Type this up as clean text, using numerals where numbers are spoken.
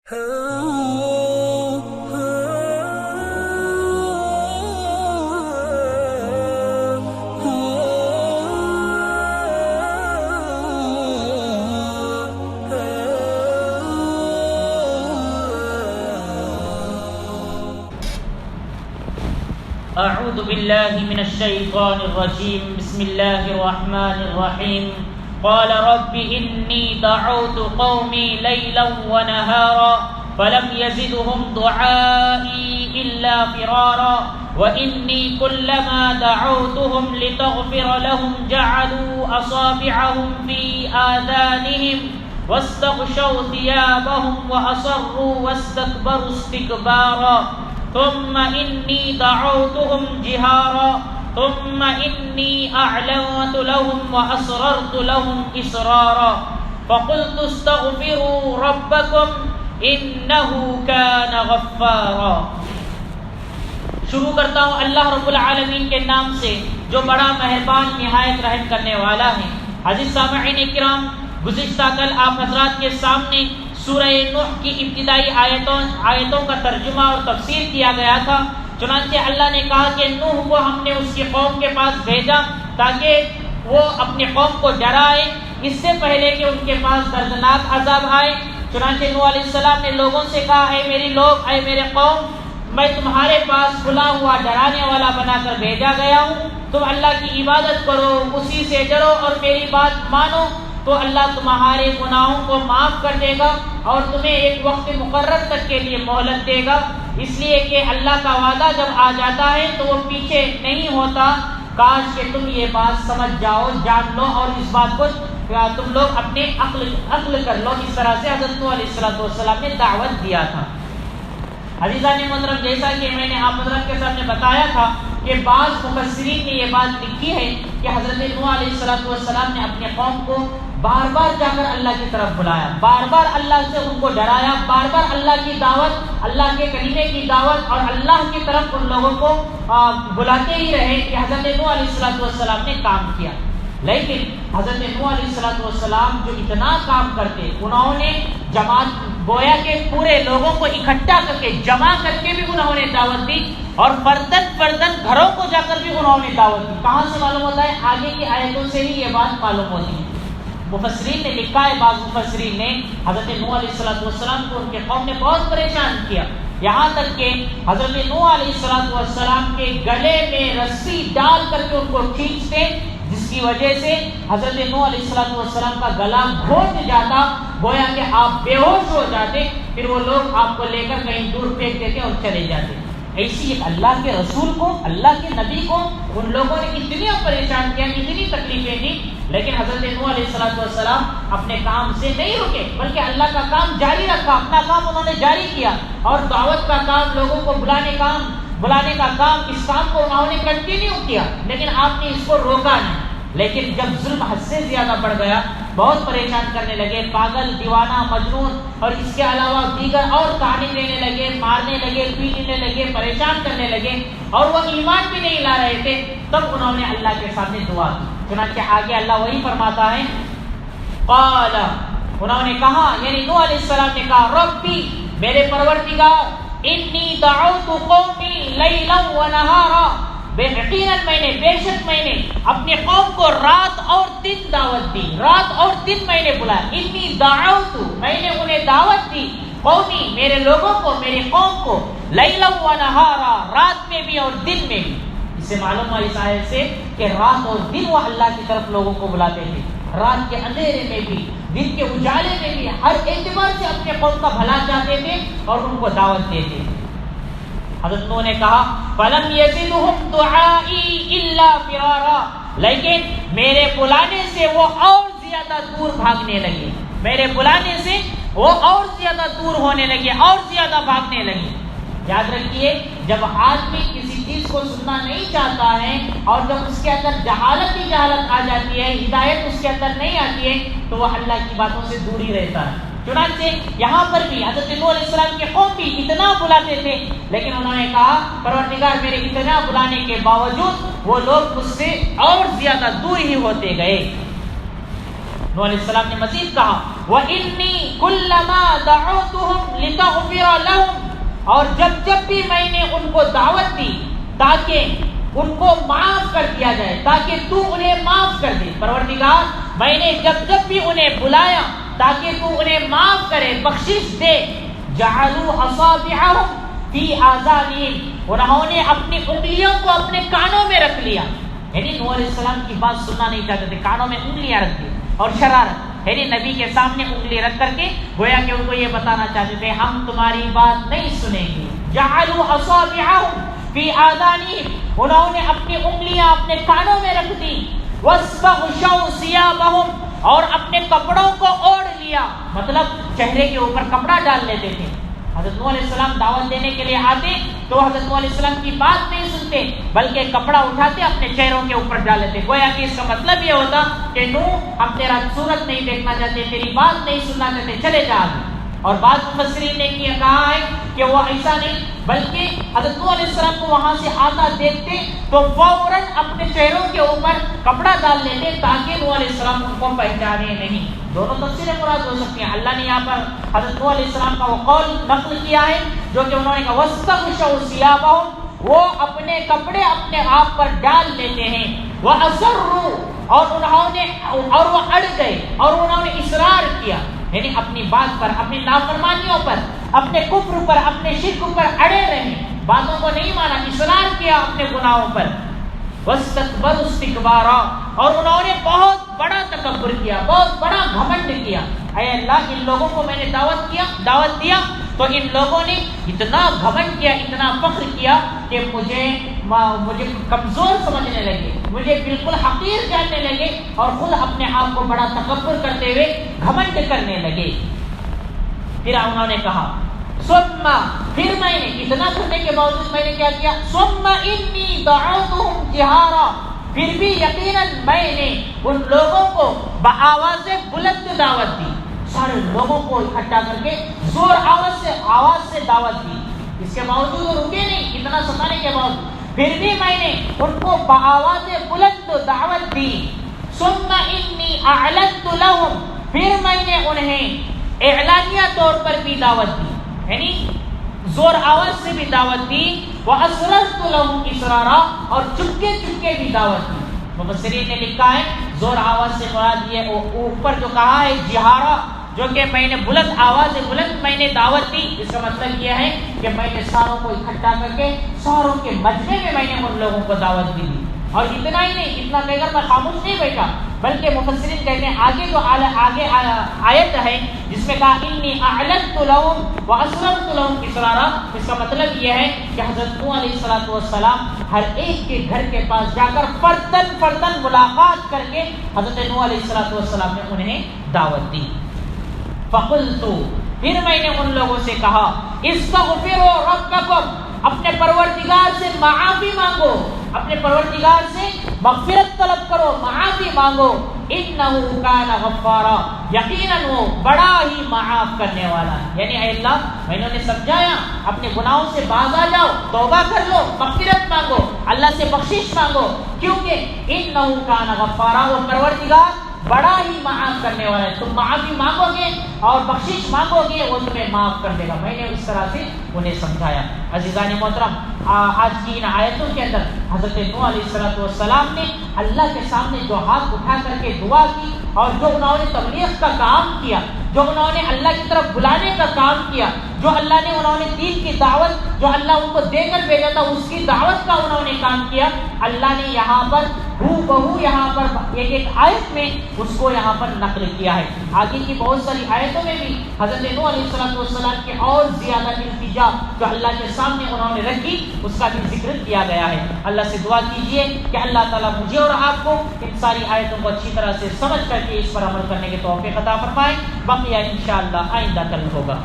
اعوذ باللہ من الشیطان الرجیم بسم اللہ الرحمن الرحیم قال رب انی دعوت قومی لیلا ونہارا فلم يزدهم دعائي إلا فرارا وإني كلما دعوتهم لتغفر لهم جعلوا أصابعهم في آذانهم واستغشوا ثيابهم وأصروا واستكبروا استكبارا ثم إني دعوتهم جهارا ثم إني أعلنت لهم وأسررت لهم إسرارا فقلت استغفروا ربكم إنه كان غفارا۔ شروع کرتا ہوں اللہ رب العالمین کے نام سے جو بڑا مہربان نہایت رحم کرنے والا ہے۔ عزیز سامعین کرام، گزشتہ کل آپ حضرات کے سامنے سورہ نوح کی ابتدائی آیتوں کا ترجمہ اور تفسیر کیا گیا تھا۔ چنانچہ اللہ نے کہا کہ نوح کو ہم نے اس کی قوم کے پاس بھیجا تاکہ وہ اپنی قوم کو ڈرائے اس سے پہلے کہ ان کے پاس دردناک عذاب آئے۔ چنانچہ نوح علیہ السلام نے لوگوں سے کہا، اے میری لوگ، اے میرے قوم، میں تمہارے پاس کھلا ہوا ڈرانے والا بنا کر بھیجا گیا ہوں، تم اللہ کی عبادت کرو، اسی سے ڈرو اور میری بات مانو تو اللہ تمہارے گناہوں کو معاف کر دے گا اور تمہیں ایک وقت مقرر تک کے لیے مہلت دے گا، اس لیے کہ اللہ کا وعدہ جب آ جاتا ہے تو وہ پیچھے نہیں ہوتا۔ کاش کہ تم یہ بات سمجھ جاؤ، جان لو اور اس بات کو تم لوگ اپنے عقل کر لو۔ اس طرح سے حضرت نوح علیہ السلام نے دعوت دیا تھا۔ عزیزان محترم، جیسا کہ میں نے آپ حضرت کے سامنے بتایا تھا کہ بعض مفسرین نے یہ بات لکھی ہے کہ حضرت نوح علیہ السلام نے اپنے قوم کو بار بار جا کر اللہ کی طرف بلایا، بار بار اللہ سے ان کو ڈرایا، بار بار اللہ کی دعوت، اللہ کے کلمے کی دعوت اور اللہ کی طرف ان لوگوں کو بلاتے ہی رہے کہ حضرت نوح علیہ السلام نے کام کیا۔ لیکن حضرت نوح علیہ السلام جو اتنا کام کرتے، انہوں نے جماعت گویا کہ پورے لوگوں کو اکٹھا کر کے جمع کر کے بھی انہوں نے دعوت دی اور فردن گھروں کو جا کر بھی انہوں نے دعوت دی۔ کہاں سے معلوم ہوتا ہے؟ آگے کی آیتوں سے ہی یہ بات معلوم ہوتی ہے۔ مفسرین نے لکھا ہے، بعض مفسرین نے حضرت نوح علیہ السلام کو ان کے قوم نے بہت پریشان کیا، یہاں تک کہ حضرت نوح علیہ السلام کے گلے میں رسی ڈال کر کے ان کو کھینچتے، جس کی وجہ سے حضرت نوح علیہ السلام کا گلا گھونٹ جاتا، گویا کہ آپ بے ہوش ہو جاتے، پھر وہ لوگ آپ کو لے کر کہیں دور پھینک دیتے اور چلے جاتے۔ ایسی ایک اللہ کے رسول کو، اللہ کے نبی کو ان لوگوں نے اتنی پریشان کیا، اتنی تکلیفیں دی، لیکن حضرت نوح علیہ السلام اپنے کام سے نہیں رکے بلکہ اللہ کا کام جاری رکھا، اپنا کام انہوں نے جاری کیا اور دعوت کا کام، لوگوں کو بلانے کا کام، اس کام کو انہوں نے کنٹینیو کیا، لیکن آپ نے اس کو روکا نہیں۔ لیکن جب ظلم حد سے زیادہ بڑھ گیا، بہت پریشان کرنے لگے، پاگل، دیوانہ، مجنون اور اس کے علاوہ دیگر اور کہانی دینے لگے، مارنے لگے، پیٹنے لگے، پریشان کرنے لگے اور وہ ایمان بھی نہیں لا رہے تھے، تب انہوں نے اللہ کے سامنے دعا کی۔ چنانچہ آگے اللہ وہی فرماتا ہے، قال، انہوں نے کہا، یعنی نوح علیہ السلام نے کہا، ربی، میرے پروردگار، انی دعوت قومی لیلا ونہارا، یقیناً بے شک میں نے اپنی قوم کو رات اور دن دعوت دی، رات اور دن میں نے بلایا، انی دعوت، میں نے انہیں دعوت دی، قومی، میرے لوگوں کو، میری قوم کو، لیلا و نہارا، رات میں بھی اور دن میں بھی۔ اس سے معلوم ہوا اس آیت سے کہ رات اور دن وہ اللہ کی طرف لوگوں کو بلاتے تھے، رات کے اندھیرے میں بھی، دن کے اجالے میں بھی، ہر اعتبار سے اپنے قوم کا بھلا چاہتے تھے اور ان کو دعوت دیتے تھے۔ حضرت نوح نے کہا، فَلَمْ يَزِدْهُمْ دُعَائِي إِلَّا فِرَارًا، لیکن میرے بلانے سے وہ اور زیادہ دور بھاگنے لگے، میرے بلانے سے وہ اور زیادہ دور ہونے لگے، اور زیادہ بھاگنے لگے۔ یاد رکھیے، جب آدمی کسی چیز کو سننا نہیں چاہتا ہے اور جب اس کے اندر جہالت ہی جہالت آ جاتی ہے، ہدایت اس کے اندر نہیں آتی ہے، تو وہ اللہ کی باتوں سے دور ہی رہتا ہے۔ چنانچہ یہاں پر بھی حضرت نوح علیہ السلام کی قوم بھی اتنا بلاتے تھے، لیکن انہوں نے کہا، پروردگار، میرے اتنا بلانے کے باوجود وہ لوگ مجھ سے اور زیادہ دور ہی ہوتے گئے۔ نوح علیہ السلام نے مزید کہا، وَإِنِّي كُلَّمَا دَعَوْتُهُمْ لِتَغْفِرَ لَهُمْ، اور جب بھی میں نے ان کو دعوت دی تاکہ ان کو معاف کر دیا جائے، تاکہ تو انہیں معاف کر دے، پروردگار میں نے جب بھی انہیں بلایا تاکہ تو انہیں معاف کرے، بخشش دے، جعلوا اصابعهم فی آذانہم، انہوں نے اپنی انگلیوں کو اپنے کانوں میں رکھ لیا، یعنی نوح علیہ السلام کی بات سننا نہیں چاہتے تھے، کانوں میں انگلیاں رکھ دی، اور شرارت یعنی نبی کے سامنے انگلی رکھ کر کے گویا کہ ان کو یہ بتانا چاہتے تھے ہم تمہاری بات نہیں سنیں گے۔ جعلوا اصابعهم فی آذانہم، انہوں نے اپنی انگلیاں اپنے کانوں میں رکھ دی، واستغشوا ثیابہم، اور اپنے کپڑوں کو اوڑھ لیا، مطلب چہرے کے اوپر کپڑا ڈال لیتے تھے۔ حضرت نوح علیہ السلام دعوت دینے کے لیے آتے تو حضرت نوح علیہ السلام کی بات نہیں سنتے بلکہ کپڑا اٹھاتے اپنے چہروں کے اوپر ڈال لیتے، گویا کہ اس کا مطلب یہ ہوتا کہ نوح ہم تیرا صورت نہیں دیکھنا چاہتے، تیری بات نہیں سننا چاہتے، چلے جا۔ اور بعض مفسرین نے کہا ہے کہ وہ ایسا نہیں بلکہ حضرت نوح علیہ السلام کو وہاں سے آتا دیکھتے تو فوراً اپنے چہروں کے اوپر کپڑا ڈال لیتے تاکہ نوح علیہ السلام ان کو پہچانے نہیں۔ دونوں تفسیریں مراد ہو سکتی ہیں۔ اللہ نے یہاں پر حضرت نوح علیہ السلام کا وہ قول نقل کیا ہے جو کہ انہوں نے کہا واستغشوا ثیابہم، وہ اپنے کپڑے اپنے آپ پر ڈال لیتے ہیں، وَأَصَرُّوا، اور وہ اڑ گئے اور انہوں نے اصرار کیا، یعنی اپنی بات پر، اپنی نافرمانیوں پر، اپنے کفر پر، اپنے شرک پر اڑے رہے، باتوں کو نہیں مانا، اصرار کیا اپنے گناہوں پر۔ وَاسْتَكْبَرُوا اسْتِكْبَارًا، اور انہوں نے بہت بڑا تکبر کیا، بہت بڑا گھمنڈ کیا۔ اے اللہ ان لوگوں کو میں نے دعوت دیا تو ان لوگوں نے اتنا گھمنڈ کیا، اتنا فخر کیا کہ مجھے کمزور سمجھنے لگے، مجھے بالکل حقیر جاننے لگے اور خود اپنے آپ کو بڑا تکبر کرتے ہوئے گھمنڈ کرنے لگے۔ پھر انہوں نے کہا ثم، پھر میں نے اتنا کرنے کے باوجود میں نے کیا کیا، ثم انی دعوتهم جہارا، پھر بھی یقیناً میں نے ان لوگوں کو بآواز بلند دعوت دی، سارے لوگوں کو اکٹھا کر کے زور آواز سے دعوت دی، اس کے باوجود وہ رکے نہیں، اتنا ستانے کے باوجود پھر بھی میں نے ان کو بآواز بلند دعوت دی۔ ثم انی اعلنت لهم، پھر میں نے انہیں اعلانیہ طور پر بھی دعوت دی، یعنی زور آواز سے بھی دعوت دی، وَأَسْرَرْتُ لَهُمْ إِسْرَارًا، اور چپکے چپکے بھی دعوت دی۔ مفسرین نے لکھا ہے زور آواز سے مراد یہ اوپر جو کہا ہے جہارا، جو کہ میں نے بلند آواز بلند میں نے دعوت دی، اس کا مطلب یہ ہے کہ میں نے ساروں کو اکٹھا کر کے ساروں کے مجمع میں نے ان لوگوں کو دعوت دی۔ اور اتنا ہی نہیں، اتنا کہہ کر میں خاموش نہیں بیٹھا بلکہ مفسرین کہتے ہیں آگے جو آگے آیت ہے جس میں کہا انی اعلنت لهم واسررت لهم اسرارا، اس کا مطلب یہ ہے کہ حضرت نوح علیہ السلام ہر ایک کے گھر کے پاس جا کر فردن ملاقات کر کے حضرت نوح علیہ السلام نے انہیں دعوت دی۔ فقلت، پھر میں نے ان لوگوں سے کہا استغفروا ربکم، اپنے پروردگار سے معافی مانگو، اپنے پروردگار سے مغفرت طلب کرو، معافی مانگو، انہ کان غفارا، یقیناً وہ بڑا ہی معاف کرنے والا ہے، یعنی اے اللہ میں نے سمجھایا اپنے گناہوں سے باز آ جاؤ، توبہ کر لو، مغفرت مانگو، اللہ سے بخشش مانگو، کیونکہ انہ کان غفارا، وہ پروردگار بڑا ہی معاف کرنے والا ہے، تم معافی مانگو گے اور بخشش مانگو گے وہ تمہیں معاف کر دے گا۔ میں نے اس طرح سے انہیں سمجھایا۔ عزیزان محترم، آج کی ان آیتوں کے اندر حضرت نوح علیہ السلام نے اللہ کے سامنے جو ہاتھ اٹھا کر کے دعا کی اور جو انہوں نے تبلیغ کا کام کیا، جو انہوں نے اللہ کی طرف بلانے کا کام کیا، جو اللہ نے انہوں نے دین کی دعوت جو اللہ ان کو دے کر بھیجا تھا اس کی دعوت کا انہوں نے کام کیا، اللہ نے یہاں پر بہو یہاں پر ایک آیت میں اس کو یہاں پر نقل کیا ہے۔ آگے کی بہت ساری آیتوں میں بھی حضرت نوح علیہ السلام کی اور زیادہ التجا جو اللہ کے سامنے انہوں نے رکھی اس کا بھی ذکر کیا گیا ہے۔ اللہ سے دعا کیجیے کہ اللہ تعالیٰ مجھے اور آپ کو ان ساری آیتوں کو اچھی طرح سے سمجھ کر کے اس پر عمل کرنے کے توفیق عطا فرمائے۔ بقیہ انشاءاللہ آئندہ کل ہوگا۔